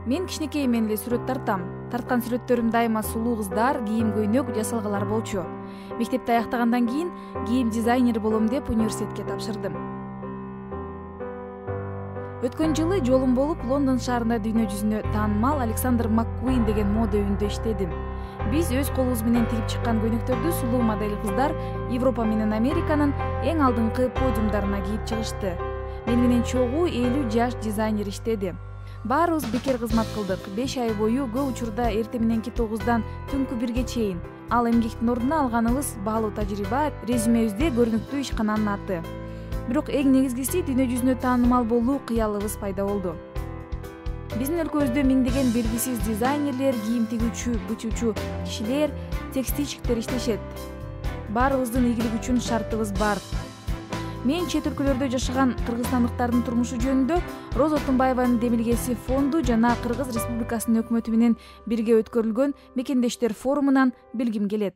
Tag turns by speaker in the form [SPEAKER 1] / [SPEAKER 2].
[SPEAKER 1] Мен кичинекейимден эле сүрөт тартам. Тарткан сүрөттөрүм дайыма сулуу кыздар, кийим көйнөк, жасалгалар болчу. Мектепти аяктагандан кийин кийим дизайнери болом деп университетке тапшырдым. Өткөн жылы жолум болуп Лондон шаарында дүйнө жүзүнө таанымал Александр Маккуин деген мода үйүндө иштедим. Биз өз колубуз менен тигип чыккан көйнөктөрдү сулуу модель кыздар Европа менен Американын эң алдыңкы подиумдарына кийип чыгышты. Мен менен чогуу 50 жаш дизайнер иштеди. Баарыбыз бекер кызмат кылдык. 5 ай бою көп учурда эртең мененки 9-дан түнкү 1-ге чейин. Ал эмгектин ордуна алганыбыз баалуу тажрыйба, резюмебизде көрүнүктүү ишкананын аты. Бирок эң негизгиси дүйнө жүзүнө таанымал болуу кыялыбыз пайда болду. Биздин өлкөбүздө миңдеген белгисиз дизайнерлер, кийим тигүүчү, бычуучу кишилер, текстильщиктер иштешет. Баарыбыздын ийгилик үчүн шартыбыз бар. Мен чет өлкөлөрдө жашаган кыргызстандыктардын турмушу жөнүндө Роза Отунбаеванын Демилгеси фонду жана Кыргыз Республикасынын өкмөтү менен бирге өткөрүлгөн мекендештер форумунан билгим келет.